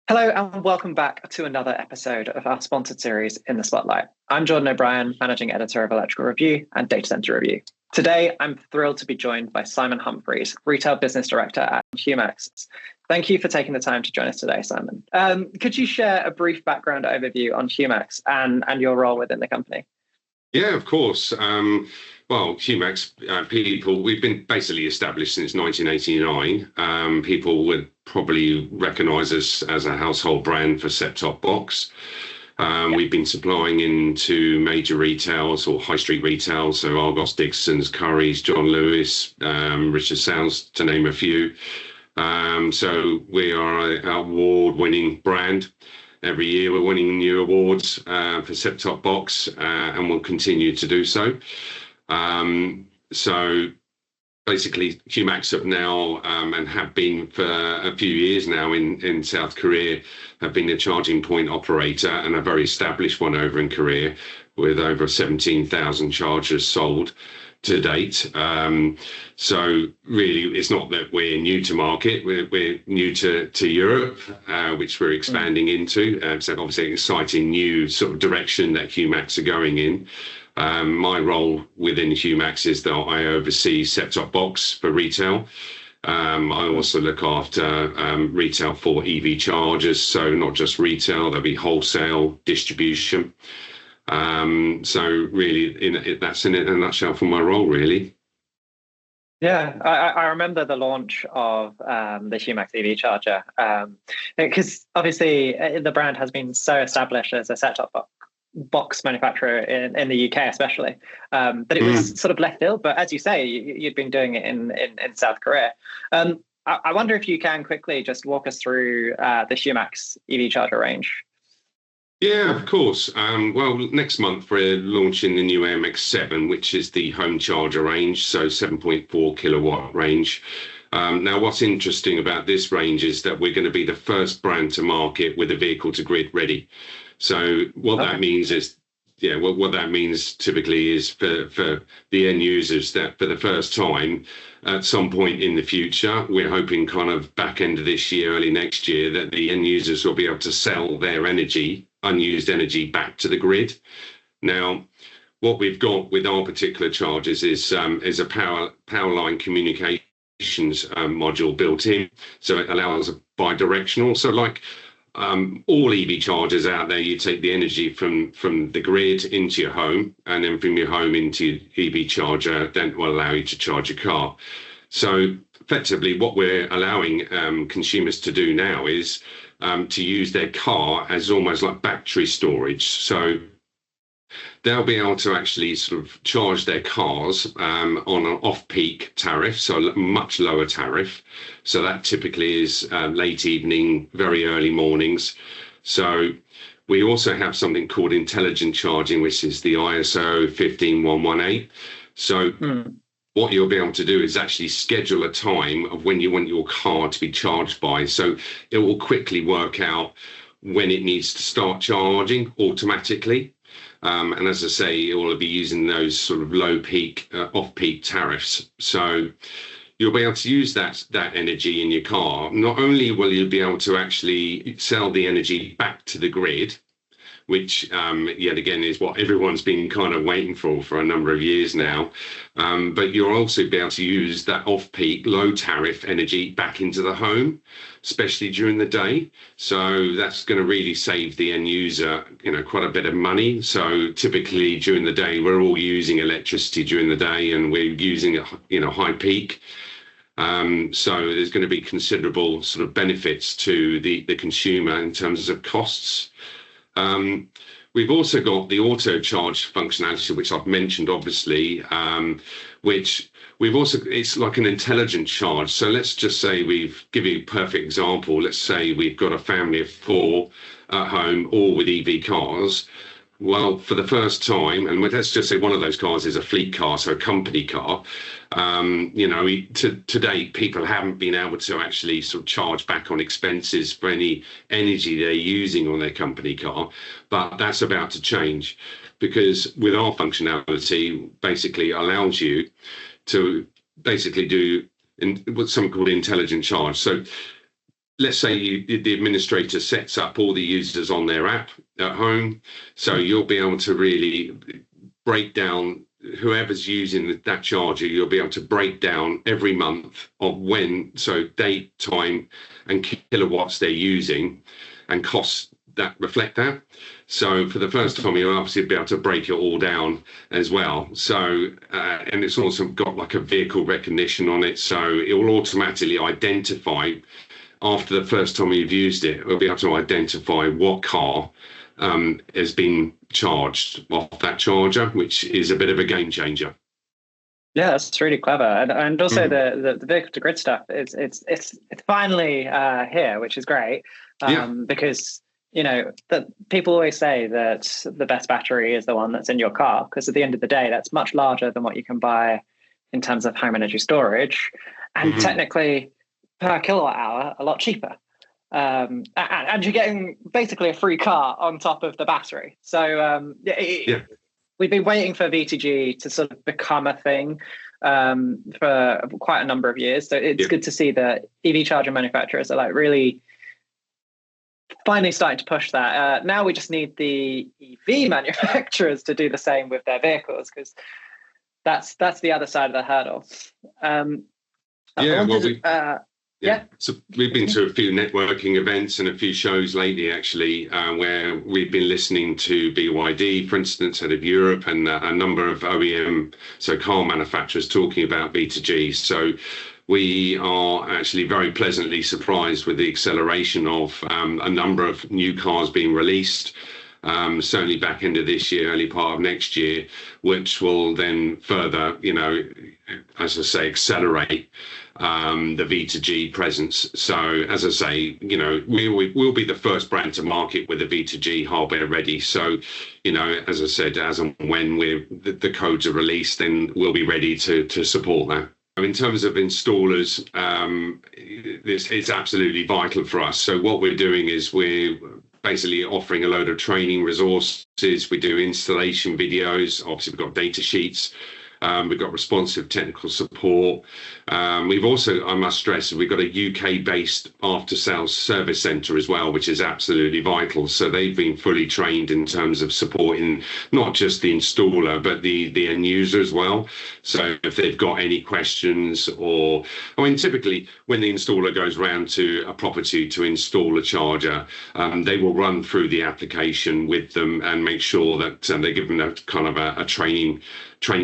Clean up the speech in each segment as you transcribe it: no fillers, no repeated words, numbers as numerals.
Hello and welcome back to another episode of our sponsored series In the Spotlight. I'm Jordan O'Brien, Managing Editor of Electrical Review and Data Center Review. Today, I'm thrilled to be joined by Simon Humphries, Retail Business Director at Humax. Thank you for taking the time to join us today, Simon. Could you share a brief background overview on Humax and your role within the company? Yeah, of course. Well, Humax people, we've been basically established since 1989. People would probably recognise us as a household brand for set-top box. We've been supplying into major retails or high street retail, so Argos, Dixons, Currys, John Lewis, Richard Sounds, to name a few. So we are an award-winning brand. Every year we're winning new awards for set-top box, and we'll continue to do so. So basically, Humax have now and have been for a few years now in South Korea, have been a charging point operator and a very established one over in Korea with over 17,000 chargers sold to date. So really, it's not that we're new to market, we're new to Europe, which we're expanding into. So obviously an exciting new sort of direction that Humax are going in. My role within Humax is that I oversee set-top box for retail. I also look after retail for EV chargers, so not just retail, there'll be wholesale distribution. So really, that's in a nutshell for my role, really. Yeah, I remember the launch of the Humax EV charger because obviously the brand has been so established as a set-top box manufacturer in the UK especially, that it was sort of left field. But as you say, you'd been doing it in South Korea. I wonder if you can quickly just walk us through the Humax EV charger range. Yeah, of course. Well, next month we're launching the new MX7, which is the home charger range, so 7.4 kilowatt range. Now, what's interesting about this range is that we're going to be the first brand to market with a vehicle to grid ready. So what that means is, what that means typically is for the end users that for the first time, at some point in the future, we're hoping kind of back end of this year, early next year, that the end users will be able to sell their unused energy back to the grid. Now, what we've got with our particular chargers is a power line communications module built in, so it allows a bi-directional. So like all EV chargers out there, you take the energy from the grid into your home, and then from your home into your EV charger, then will allow you to charge your car. So effectively, what we're allowing consumers to do now is to use their car as almost like battery storage. So they'll be able to actually sort of charge their cars on an off-peak tariff, so a much lower tariff. So that typically is late evening, very early mornings. So we also have something called intelligent charging, which is the ISO 15118. So what you'll be able to do is actually schedule a time of when you want your car to be charged by. So it will quickly work out when it needs to start charging automatically. And as I say, it will be using those sort of low peak, off-peak tariffs. So you'll be able to use that energy in your car. Not only will you be able to actually sell the energy back to the grid, which yet again is what everyone's been kind of waiting for a number of years now. But you'll also be able to use that off-peak, low-tariff energy back into the home, especially during the day. So that's going to really save the end user, quite a bit of money. So typically during the day, we're all using electricity during the day, and we're using high peak. So there's going to be considerable sort of benefits to the consumer in terms of costs. We've also got the auto charge functionality, which I've mentioned, obviously, which it's like an intelligent charge. So let's just say give you a perfect example. Let's say we've got a family of 4 at home, all with EV cars. Well, for the first time, and let's just say one of those cars is a fleet car, so a company car. To date, people haven't been able to actually sort of charge back on expenses for any energy they're using on their company car. But that's about to change, because with our functionality, basically allows you to basically do what's something called intelligent charge. So let's say the administrator sets up all the users on their app at home, so you'll be able to really break down whoever's using that charger. You'll be able to break down every month of when, so date, time, and kilowatts they're using, and costs that reflect that. So for the first time, you'll obviously be able to break it all down as well. So and it's also got like a vehicle recognition on it, so it will automatically identify, after the first time you've used it, we'll be able to identify what car has been charged off that charger, which is a bit of a game changer. Yeah, that's really clever, and also the vehicle to grid stuff. It's finally here, which is great, because that people always say that the best battery is the one that's in your car, because at the end of the day, that's much larger than what you can buy in terms of home energy storage, and technically per kilowatt hour a lot cheaper. And you're getting basically a free car on top of the battery. So we've been waiting for VTG to sort of become a thing for quite a number of years. So it's good to see that EV charger manufacturers are like really finally starting to push that. Now we just need the EV manufacturers to do the same with their vehicles, because that's the other side of the hurdle. So we've been to a few networking events and a few shows lately, actually, where we've been listening to BYD, for instance, out of Europe, and a number of OEM, so car manufacturers, talking about V2G. So we are actually very pleasantly surprised with the acceleration of a number of new cars being released, certainly back into this year, early part of next year, which will then further, as I say, accelerate the V2G presence. So as I say, we'll be the first brand to market with a V2G hardware ready. So, as I said, as and when the codes are released, then we'll be ready to support that. In terms of installers, it's absolutely vital for us. So what we're doing is we're basically offering a load of training resources. We do installation videos. Obviously, we've got data sheets. We've got responsive technical support. We've also, I must stress, we've got a UK-based after-sales service centre as well, which is absolutely vital. So they've been fully trained in terms of supporting not just the installer, but the end user as well. So if they've got any questions, typically when the installer goes around to a property to install a charger, they will run through the application with them and make sure that they give them a kind of a training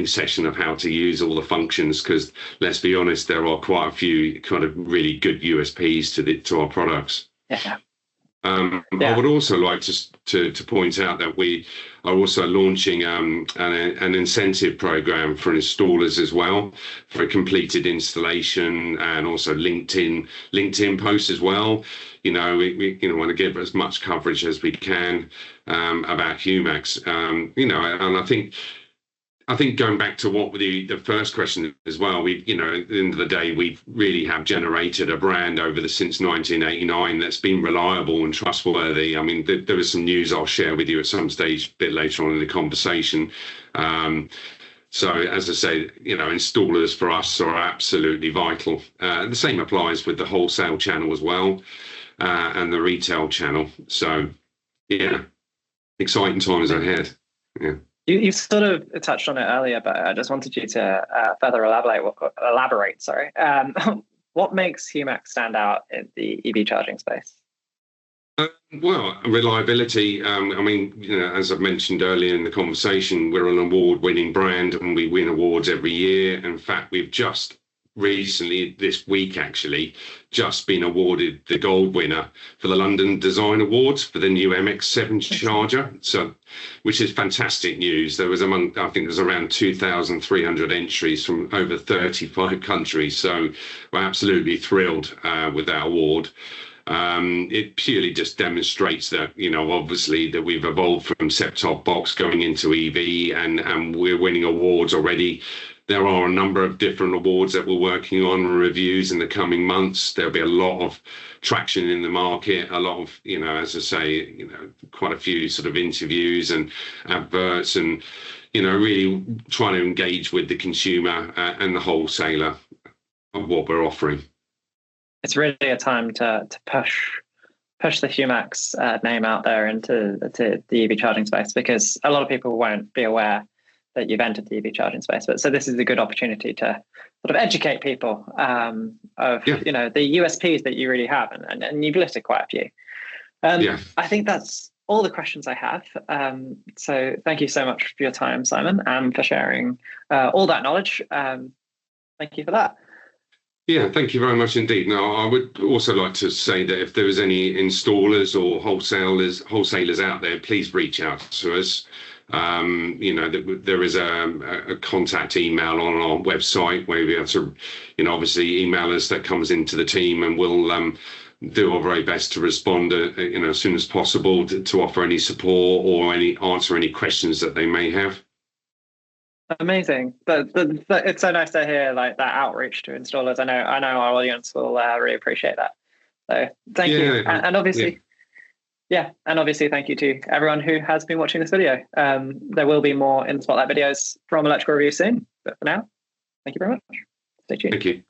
session of how to use all the functions, because let's be honest, there are quite a few kind of really good USPs to our products. I would also like to point out that we are also launching an incentive program for installers as well, for a completed installation, and also LinkedIn posts as well. We want to give as much coverage as we can about Humax. And I think going back to what the first question as well, at the end of the day, we really have generated a brand since 1989 that's been reliable and trustworthy. I mean, there is some news I'll share with you at some stage a bit later on in the conversation. So as I say, installers for us are absolutely vital. The same applies with the wholesale channel as well, and the retail channel. So exciting times ahead. Yeah. You sort of touched on it earlier, but I just wanted you to further elaborate. Sorry. What makes Humax stand out in the EV charging space? Well, reliability. As I've mentioned earlier in the conversation, we're an award-winning brand and we win awards every year. In fact, we've just recently, this week actually, just been awarded the gold winner for the London Design Awards for the new MX7 charger. So, which is fantastic news. I think there's around 2,300 entries from over 35 countries. So we're absolutely thrilled with that award. It purely just demonstrates that, obviously that we've evolved from set-top box going into EV, and we're winning awards already. There are a number of different awards that we're working on, reviews in the coming months. There'll be a lot of traction in the market, a lot of, as I say, quite a few sort of interviews and adverts, and, really trying to engage with the consumer and the wholesaler of what we're offering. it's really a time to push the Humax name out there into the EV charging space, because a lot of people won't be aware that you've entered the EV charging space. But so this is a good opportunity to sort of educate people of the USPs that you really have, and you've listed quite a few. I think that's all the questions I have. So thank you so much for your time, Simon, and for sharing all that knowledge. Thank you for that. Yeah, thank you very much indeed. Now, I would also like to say that if there is any installers or wholesalers out there, please reach out to us. There is a contact email on our website where we have to, obviously email us. That comes into the team, and we'll do our very best to respond, as soon as possible to offer any support or answer any questions that they may have. Amazing. It's so nice to hear like that outreach to installers. I know our audience will really appreciate that. So thank you. And obviously, and obviously thank you to everyone who has been watching this video. There will be more in the Spotlight videos from Electrical Review soon, but for now, thank you very much. Stay tuned. Thank you.